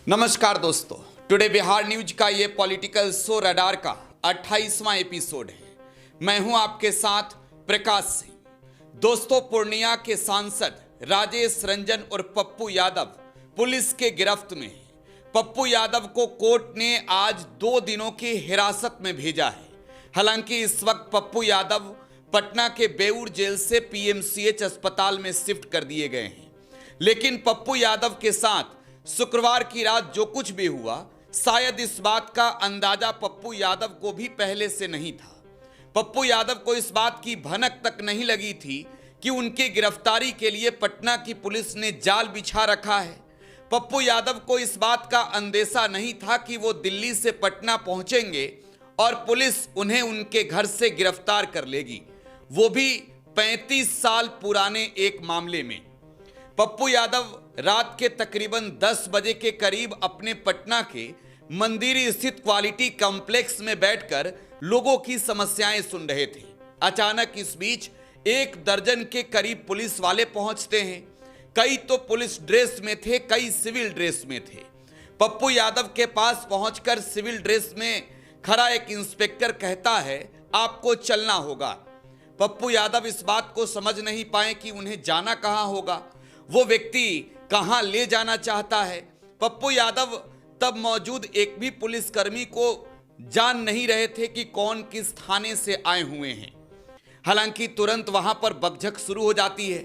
नमस्कार दोस्तों, today Bihar news का ये पॉलिटिकल शो रडार का 28वां एपिसोड है। मैं हूं आपके साथ प्रकाश सिंह। दोस्तों, पूर्णिया के सांसद राजेश रंजन और पप्पू यादव पुलिस के गिरफ्त में हैं। पप्पू यादव को कोर्ट ने आज 2 दिनों की हिरासत में भेजा है। हालांकि इस वक्त पप्पू यादव पटना के बेऊर जेल से पीएमसीएच अस्पताल में शिफ्ट कर दिए गए हैं। लेकिन पप्पू यादव के साथ शुक्रवार की रात जो कुछ भी हुआ, शायद इस बात का अंदाजा पप्पू यादव को भी पहले से नहीं था। पप्पू यादव को इस बात की भनक तक नहीं लगी थी कि उनकी गिरफ्तारी के लिए पटना की पुलिस ने जाल बिछा रखा है। पप्पू यादव को इस बात का अंदेशा नहीं था कि वो दिल्ली से पटना पहुंचेंगे और पुलिस उन्हें उनके घर से गिरफ्तार कर लेगी, वो भी 35 साल पुराने एक मामले में। पप्पू यादव रात के तकरीबन 10 बजे के करीब अपने पटना के मंदिर स्थित क्वालिटी कॉम्प्लेक्स में बैठकर लोगों की समस्याएं सुन रहे थे। अचानक इस बीच 1 दर्जन के करीब पुलिस वाले पहुंचते हैं। कई तो पुलिस ड्रेस में थे, कई सिविल ड्रेस में थे। पप्पू यादव के पास पहुंचकर सिविल ड्रेस में खड़ा एक इंस्पेक्टर कहता है, आपको चलना होगा। पप्पू यादव इस बात को समझ नहीं पाए कि उन्हें जाना कहां होगा, वो व्यक्ति कहां ले जाना चाहता है। पप्पू यादव तब मौजूद एक भी पुलिसकर्मी को जान नहीं रहे थे कि कौन किस थाने से आए हुए हैं। हालांकि तुरंत वहां पर बकझक शुरू हो जाती है।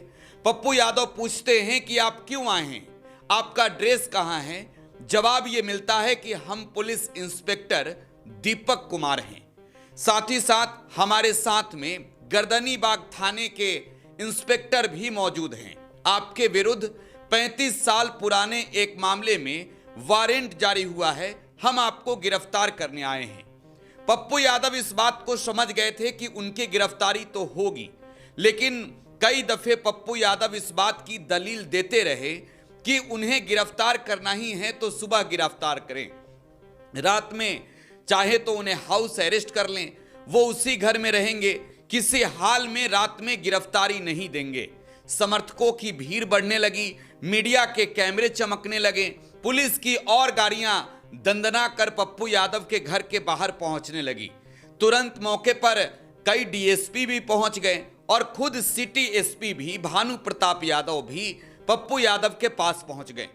पप्पू यादव पूछते हैं कि आप क्यों आए हैं, आपका ड्रेस कहां है। जवाब ये मिलता है कि हम पुलिस इंस्पेक्टर दीपक कुमार हैं। साथ ही साथ हमारे साथ में गर्दनीबाग थाने के इंस्पेक्टर भी मौजूद हैं। आपके विरुद्ध 35 साल पुराने एक मामले में वारंट जारी हुआ है, हम आपको गिरफ्तार करने आए हैं। पप्पू यादव इस बात को समझ गए थे कि उनकी गिरफ्तारी तो होगी, लेकिन कई दफे पप्पू यादव इस बात की दलील देते रहे कि उन्हें गिरफ्तार करना ही है तो सुबह गिरफ्तार करें, रात में चाहे तो उन्हें हाउस अरेस्ट कर लें, वो उसी घर में रहेंगे, किसी हाल में रात में गिरफ्तारी नहीं देंगे। समर्थकों की भीड़ बढ़ने लगी, मीडिया के कैमरे चमकने लगे, पुलिस की और गाड़ियां दंदना कर पप्पू यादव के घर के बाहर पहुंचने लगी। तुरंत मौके पर कई डीएसपी भी पहुंच गए और खुद सिटी एसपी भी भानु प्रताप यादव भी पप्पू यादव के पास पहुंच गए।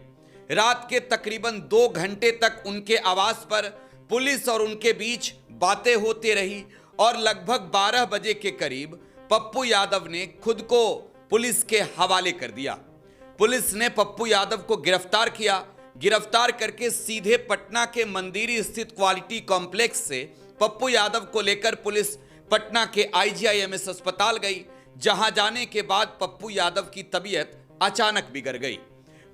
रात के तकरीबन 2 घंटे तक उनके आवास पर पुलिस और उनके बीच बातें होती रही और लगभग 12 बजे के करीब पप्पू यादव ने खुद को पुलिस के हवाले कर दिया। पुलिस ने पप्पू यादव को गिरफ्तार किया। गिरफ्तार करके सीधे पटना के मंदिर स्थित क्वालिटी कॉम्प्लेक्स से पप्पू यादव को लेकर पुलिस पटना के आईजीआईएमएस अस्पताल गई, जहां जाने के बाद पप्पू यादव की तबीयत अचानक बिगड़ गई।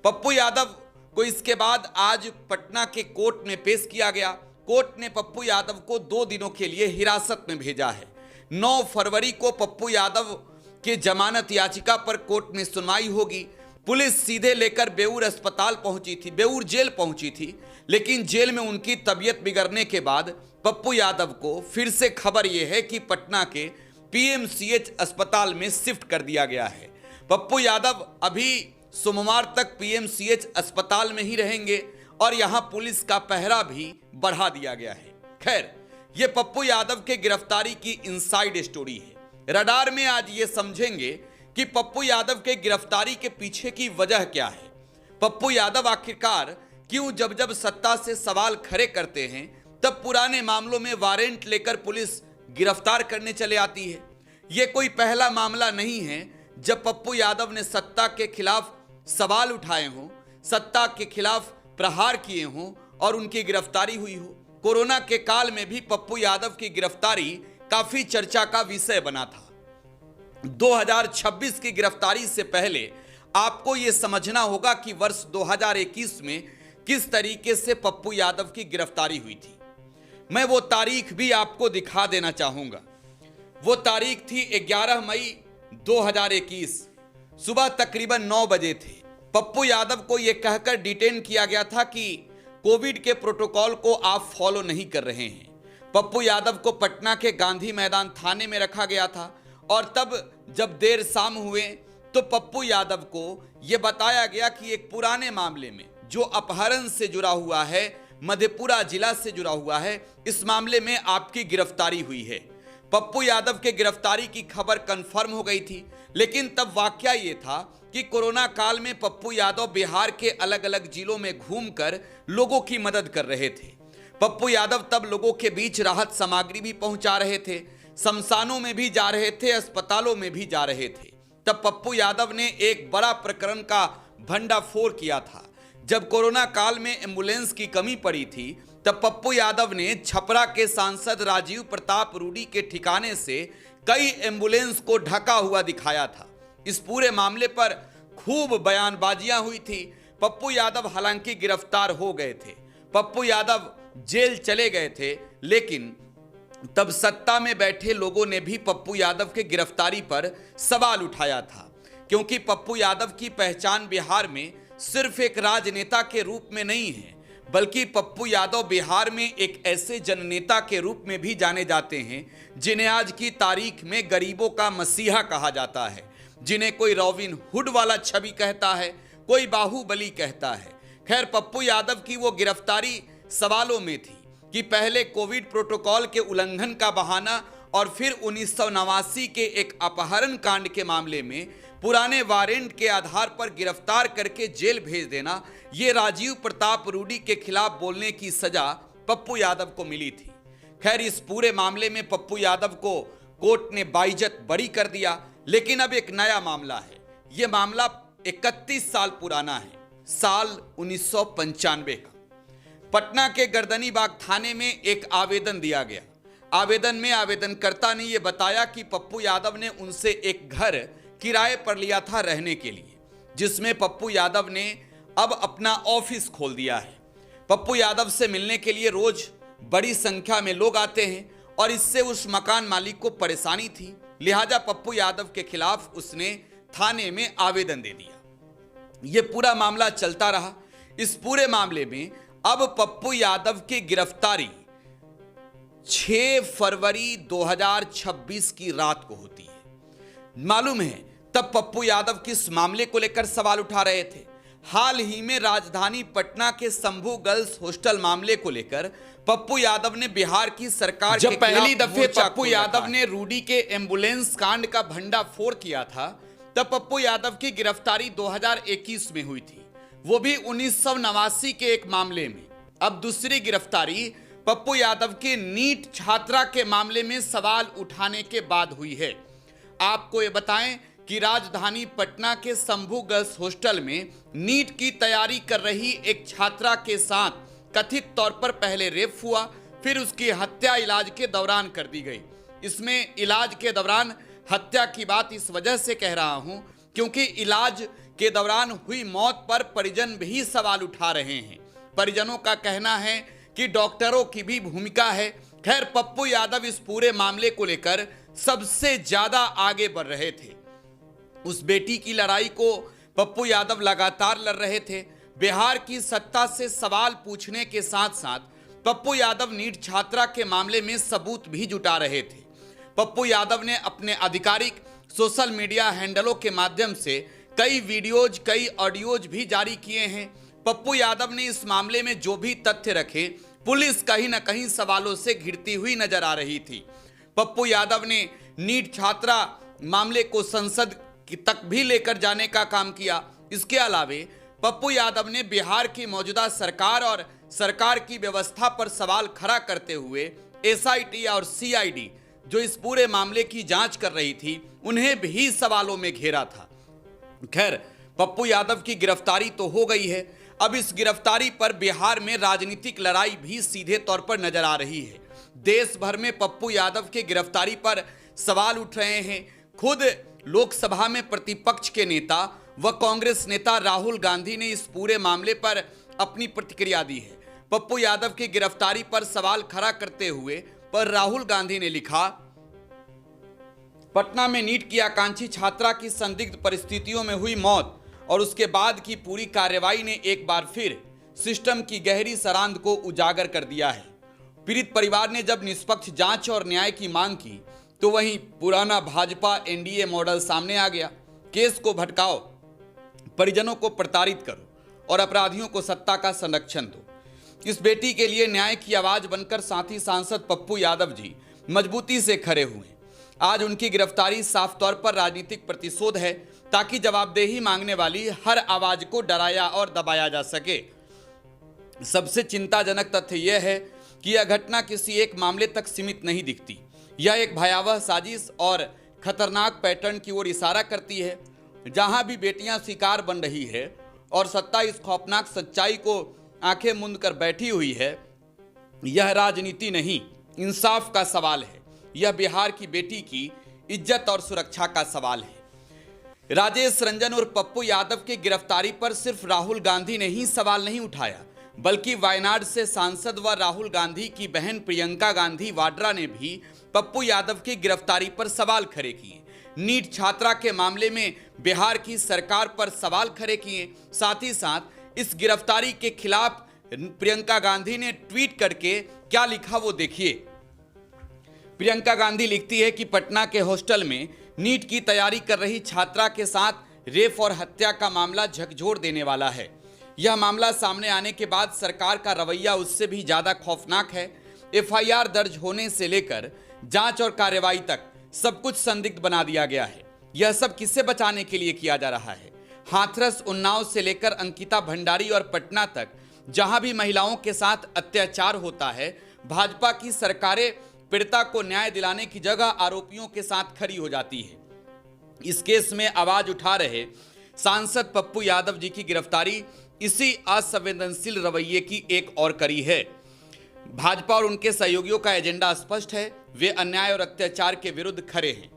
पप्पू यादव को इसके बाद आज पटना के कोर्ट में पेश किया गया। कोर्ट ने पप्पू यादव को 2 दिनों के लिए हिरासत में भेजा है। 9 फरवरी को पप्पू यादव कि जमानत याचिका पर कोर्ट में सुनवाई होगी। पुलिस सीधे लेकर बेऊर अस्पताल पहुंची थी, बेऊर जेल पहुंची थी, लेकिन जेल में उनकी तबीयत बिगड़ने के बाद पप्पू यादव को फिर से खबर यह है कि पटना के पीएमसीएच अस्पताल में शिफ्ट कर दिया गया है। पप्पू यादव अभी सोमवार तक पीएमसीएच अस्पताल में ही रहेंगे और यहां पुलिस का पहरा भी बढ़ा दिया गया है। खैर, यह पप्पू यादव के गिरफ्तारी की इनसाइड स्टोरी है। रडार में आज ये समझेंगे कि पप्पू यादव के गिरफ्तारी के पीछे की वजह क्या है। पप्पू यादव आखिरकार क्यों जब जब सत्ता से सवाल खड़े करते हैं तब पुराने मामलों में वारंट लेकर पुलिस गिरफ्तार करने चले आती है। ये कोई पहला मामला नहीं है जब पप्पू यादव ने सत्ता के खिलाफ सवाल उठाए हों, सत्ता के खिलाफ प्रहार किए हों और उनकी गिरफ्तारी हुई हो। कोरोना के काल में भी पप्पू यादव की गिरफ्तारी काफी चर्चा का विषय बना था। 2026 की गिरफ्तारी से पहले आपको यह समझना होगा कि वर्ष 2021 में किस तरीके से पप्पू यादव की गिरफ्तारी हुई थी। मैं वो तारीख भी आपको दिखा देना चाहूंगा। वो तारीख थी 11 मई 2021, सुबह तकरीबन 9 बजे थे। पप्पू यादव को यह कहकर डिटेन किया गया था कि कोविड के प्रोटोकॉल को आप फॉलो नहीं कर रहे हैं। पप्पू यादव को पटना के गांधी मैदान थाने में रखा गया था और तब जब देर शाम हुए तो पप्पू यादव को यह बताया गया कि एक पुराने मामले में जो अपहरण से जुड़ा हुआ है, मधेपुरा जिला से जुड़ा हुआ है, इस मामले में आपकी गिरफ्तारी हुई है। पप्पू यादव के गिरफ्तारी की खबर कंफर्म हो गई थी, लेकिन तब वाकया ये था कि कोरोना काल में पप्पू यादव बिहार के अलग अलग जिलों में घूमकर लोगों की मदद कर रहे थे। पप्पू यादव तब लोगों के बीच राहत सामग्री भी पहुंचा रहे थे, शमशानों में भी जा रहे थे, अस्पतालों में भी जा रहे थे। तब पप्पू यादव ने एक बड़ा प्रकरण का भंडाफोड़ किया था। जब कोरोना काल में एम्बुलेंस की कमी पड़ी थी, तब पप्पू यादव ने छपरा के सांसद राजीव प्रताप रूडी के ठिकाने से कई एम्बुलेंस को ढका हुआ दिखाया था। इस पूरे मामले पर खूब बयानबाजियां हुई थी। पप्पू यादव हालांकि गिरफ्तार हो गए थे, पप्पू यादव जेल चले गए थे, लेकिन तब सत्ता में बैठे लोगों ने भी पप्पू यादव के गिरफ्तारी पर सवाल उठाया था, क्योंकि पप्पू यादव की पहचान बिहार में सिर्फ एक राजनेता के रूप में नहीं है, बल्कि पप्पू यादव बिहार में एक ऐसे जननेता के रूप में भी जाने जाते हैं जिन्हें आज की तारीख में गरीबों का मसीहा कहा जाता है, जिन्हें कोई रॉबिन हुड वाला छवि कहता है, कोई बाहुबली कहता है। खैर, पप्पू यादव की वो गिरफ्तारी सवालों में थी कि पहले कोविड प्रोटोकॉल के उल्लंघन का बहाना और फिर 1989 के एक अपहरण कांड के मामले में पुराने वारंट के आधार पर गिरफ्तार करके जेल भेज देना, ये राजीव प्रताप रूडी के खिलाफ बोलने की सजा पप्पू यादव को मिली थी। खैर, इस पूरे मामले में पप्पू यादव को कोर्ट ने बाइज्जत बरी कर दिया, लेकिन अब एक नया मामला है। यह मामला 31 साल पुराना है, साल 1995 का। पटना के गर्दनीबाग थाने में एक आवेदन दिया गया। आवेदन में आवेदनकर्ता ने यह बताया कि पप्पू यादव ने उनसे एक घर किराए पर लिया था रहने के लिए, जिसमें पप्पू यादव ने अब अपना ऑफिस खोल दिया है। पप्पू यादव से मिलने के लिए रोज बड़ी संख्या में लोग आते हैं और इससे उस मकान मालिक को परेशानी थी, लिहाजा पप्पू यादव के खिलाफ उसने थाने में आवेदन दे दिया। यह पूरा मामला चलता रहा। इस पूरे मामले में अब पप्पू यादव की गिरफ्तारी 6 फरवरी 2026 की रात को होती है। मालूम है तब पप्पू यादव किस मामले को लेकर सवाल उठा रहे थे। हाल ही में राजधानी पटना के शंभू गर्ल्स हॉस्टल मामले को लेकर पप्पू यादव ने बिहार की सरकार जब पहली दफे पप्पू यादव ने रूडी के एम्बुलेंस कांड का भंडाफोड़ किया था, तब पप्पू यादव की गिरफ्तारी 2021 में हुई थी, वो भी 1989 के एक मामले में। अब दूसरी गिरफ्तारी पप्पू यादव के नीट छात्रा के मामले में सवाल उठाने के बाद हुई है। आपको ये बताएं कि राजधानी पटना के शंभू गर्ल्स हॉस्टल में नीट की तैयारी कर रही एक छात्रा के साथ कथित तौर पर पहले रेप हुआ, फिर उसकी हत्या इलाज के दौरान कर दी गई। इसमें इलाज के दौरान हत्या की बात इस वजह से कह रहा हूं क्योंकि इलाज के दौरान हुई मौत पर परिजन भी सवाल उठा रहे हैं। परिजनों का कहना है कि डॉक्टरों की भी भूमिका है। खैर, पप्पू यादव इस पूरे मामले को लेकर सबसे ज्यादा आगे बढ़ रहे थे। उस बेटी की लड़ाई को पप्पू यादव लगातार लड़ रहे थे। बिहार की सत्ता से सवाल पूछने के साथ साथ पप्पू यादव नीट छात्रा के मामले में सबूत भी जुटा रहे थे। पप्पू यादव ने अपने आधिकारिक सोशल मीडिया हैंडलों के माध्यम से कई वीडियोज, कई ऑडियोज भी जारी किए हैं। पप्पू यादव ने इस मामले में जो भी तथ्य रखे, पुलिस कहीं ना कहीं सवालों से घिरती हुई नजर आ रही थी। पप्पू यादव ने नीट छात्रा मामले को संसद तक भी लेकर जाने का काम किया। इसके अलावे पप्पू यादव ने बिहार की मौजूदा सरकार और सरकार की व्यवस्था पर सवाल खड़ा करते हुए एसआईटी और सीआईडी जो इस पूरे मामले की जांच कर रही थी, उन्हें भी सवालों में घेरा था। खैर, पप्पू यादव की गिरफ्तारी तो हो गई है। अब इस गिरफ्तारी पर बिहार में राजनीतिक लड़ाई भी सीधे तौर पर नजर आ रही है। देश भर में पप्पू यादव की गिरफ्तारी पर सवाल उठ रहे हैं। खुद लोकसभा में प्रतिपक्ष के नेता व कांग्रेस नेता राहुल गांधी ने इस पूरे मामले पर अपनी प्रतिक्रिया दी है। पप्पू यादव की गिरफ्तारी पर सवाल खड़ा करते हुए पर राहुल गांधी ने लिखा, पटना में नीट की आकांक्षी छात्रा की संदिग्ध परिस्थितियों में हुई मौत और उसके बाद की पूरी कार्रवाई ने एक बार फिर सिस्टम की गहरी सरांध को उजागर कर दिया है। पीड़ित परिवार ने जब निष्पक्ष जांच और न्याय की मांग की तो वहीं पुराना भाजपा एनडीए मॉडल सामने आ गया। केस को भटकाओ, परिजनों को प्रताड़ित करो और अपराधियों को सत्ता का संरक्षण दो। इस बेटी के लिए न्याय की आवाज बनकर साथी सांसद पप्पू यादव जी मजबूती से खड़े हुए। आज उनकी गिरफ्तारी साफ तौर पर राजनीतिक प्रतिशोध है, ताकि जवाबदेही मांगने वाली हर आवाज को डराया और दबाया जा सके। सबसे चिंताजनक तथ्य यह है कि यह घटना किसी एक मामले तक सीमित नहीं दिखती। यह एक भयावह साजिश और खतरनाक पैटर्न की ओर इशारा करती है। जहां भी बेटियां शिकार बन रही है और सत्ता इस खौफनाक सच्चाई को आंखें मूंद कर बैठी हुई है, यह राजनीति नहीं, इंसाफ का सवाल है। यह बिहार की बेटी की इज्जत और सुरक्षा का सवाल है। राजेश रंजन और पप्पू यादव की गिरफ्तारी पर सिर्फ राहुल गांधी ने ही सवाल नहीं उठाया, बल्कि वायनाड से सांसद व राहुल गांधी की बहन प्रियंका गांधी वाड्रा ने भी पप्पू यादव की गिरफ्तारी पर सवाल खड़े किए। नीट छात्रा के मामले में बिहार की सरकार पर सवाल खड़े किए। साथ ही साथ इस गिरफ्तारी के खिलाफ प्रियंका गांधी ने ट्वीट करके क्या लिखा वो देखिए। प्रियंका गांधी लिखती है कि पटना के हॉस्टल में नीट की तैयारी कर रही छात्रा के साथ रेप और हत्या का मामला झकझोर देने वाला है। यह मामला सामने आने के बाद सरकार का रवैया उससे भी ज्यादा खौफनाक है। एफआईआर दर्ज होने से लेकर जांच और कार्रवाई तक सब कुछ संदिग्ध बना दिया गया है। यह सब किससे बचाने के लिए किया जा रहा है? हाथरस, उन्नाव से लेकर अंकिता भंडारी और पटना तक जहां भी महिलाओं के साथ अत्याचार होता है, भाजपा की सरकारें पीड़िता को न्याय दिलाने की जगह आरोपियों के साथ खड़ी हो जाती है। इस केस में आवाज उठा रहे सांसद पप्पू यादव जी की गिरफ्तारी इसी असंवेदनशील रवैये की एक और कड़ी है। भाजपा और उनके सहयोगियों का एजेंडा स्पष्ट है, वे अन्याय और अत्याचार के विरुद्ध खड़े हैं।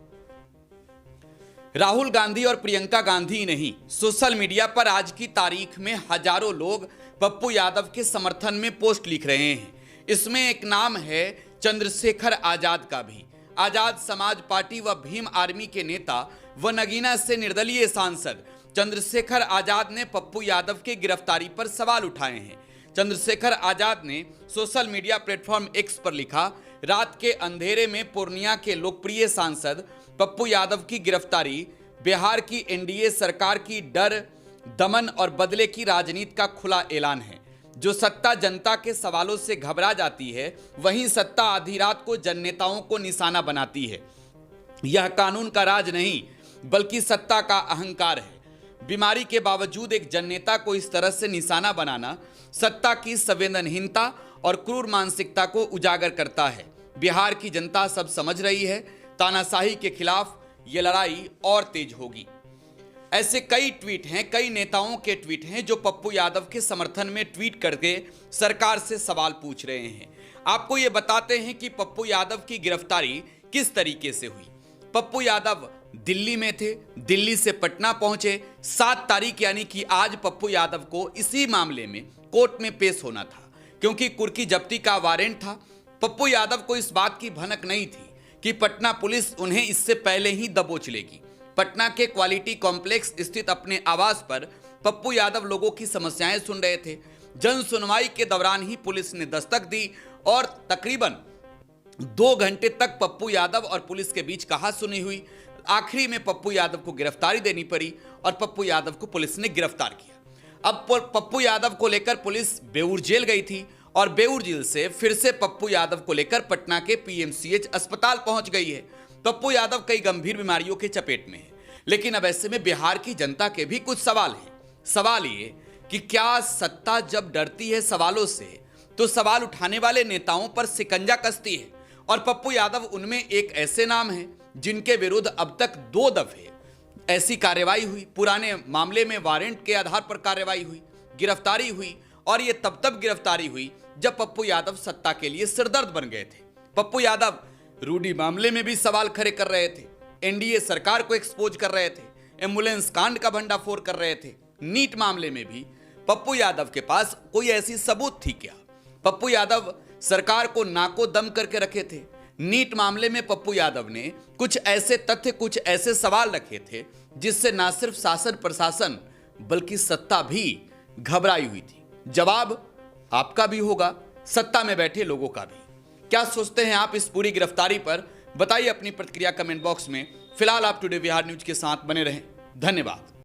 राहुल गांधी और प्रियंका गांधी ही नहीं, सोशल मीडिया पर आज की तारीख में हजारों लोग पप्पू यादव के समर्थन में पोस्ट लिख रहे हैं। इसमें एक नाम है चंद्रशेखर आजाद का भी। आजाद समाज पार्टी व भीम आर्मी के नेता व नगीना से निर्दलीय सांसद चंद्रशेखर आजाद ने पप्पू यादव की गिरफ्तारी पर सवाल उठाए हैं। चंद्रशेखर आजाद ने सोशल मीडिया प्लेटफॉर्म एक्स पर लिखा, रात के अंधेरे में पूर्णिया के लोकप्रिय सांसद पप्पू यादव की गिरफ्तारी बिहार की एनडीए सरकार की डर, दमन और बदले की राजनीति का खुला ऐलान है। जो सत्ता जनता के सवालों से घबरा जाती है, वहीं सत्ता आधी रात को जननेताओं को निशाना बनाती है। यह कानून का राज नहीं, बल्कि सत्ता का अहंकार है। बीमारी के बावजूद एक जननेता को इस तरह से निशाना बनाना सत्ता की संवेदनहीनता और क्रूर मानसिकता को उजागर करता है। बिहार की जनता सब समझ रही है, तानाशाही के खिलाफ ये लड़ाई और तेज होगी। ऐसे कई ट्वीट हैं, कई नेताओं के ट्वीट हैं जो पप्पू यादव के समर्थन में ट्वीट करके सरकार से सवाल पूछ रहे हैं। आपको ये बताते हैं कि पप्पू यादव की गिरफ्तारी किस तरीके से हुई। पप्पू यादव दिल्ली में थे, दिल्ली से पटना पहुंचे। 7 तारीख यानी कि आज पप्पू यादव को इसी मामले में कोर्ट में पेश होना था, क्योंकि कुर्की जब्ती का वारंट था। पप्पू यादव को इस बात की भनक नहीं थी कि पटना पुलिस उन्हें इससे पहले ही दबोच लेगी। पटना के क्वालिटी कॉम्प्लेक्स स्थित अपने आवास पर पप्पू यादव लोगों की समस्याएं सुन रहे थे। जन सुनवाई के दौरान ही पुलिस ने दस्तक दी और तकरीबन 2 घंटे तक पप्पू यादव और पुलिस के बीच कहासुनी हुई। आखिरी में पप्पू यादव को गिरफ्तारी देनी पड़ी और पप्पू यादव को पुलिस ने गिरफ्तार किया। अब पप्पू यादव को लेकर पुलिस बेऊर जेल गई थी और बेऊर जेल से फिर से पप्पू यादव को लेकर पटना के पीएमसीएच अस्पताल पहुंच गई है। पप्पू यादव कई गंभीर बीमारियों के चपेट में है, लेकिन अब ऐसे में बिहार की जनता के भी कुछ सवाल हैं। सवाल ये कि क्या सत्ता जब डरती है सवालों से, तो सवाल उठाने वाले नेताओं पर शिकंजा कसती है। और पप्पू यादव उनमें एक ऐसे नाम है जिनके विरुद्ध अब तक 2 दफे ऐसी कार्रवाई हुई। पुराने मामले में वारंट के आधार पर कार्रवाई हुई, गिरफ्तारी हुई, और ये तब गिरफ्तारी हुई जब पप्पू यादव सत्ता के लिए सिरदर्द बन गए थे। पप्पू यादव रूडी मामले में भी सवाल खड़े कर रहे थे, एनडीए सरकार को एक्सपोज कर रहे थे, एम्बुलेंस कांड का भंडाफोड़ कर रहे थे। नीट मामले में भी पप्पू यादव के पास कोई ऐसी सबूत थी क्या? पप्पू यादव सरकार को नाको दम करके रखे थे। नीट मामले में पप्पू यादव ने कुछ ऐसे तथ्य, कुछ ऐसे सवाल रखे थे जिससे ना सिर्फ शासन प्रशासन बल्कि सत्ता भी घबराई हुई थी। जवाब आपका भी होगा, सत्ता में बैठे लोगों का भी। क्या सोचते हैं आप इस पूरी गिरफ्तारी पर? बताइए अपनी प्रतिक्रिया कमेंट बॉक्स में। फिलहाल आप टुडे बिहार न्यूज के साथ बने रहें। धन्यवाद।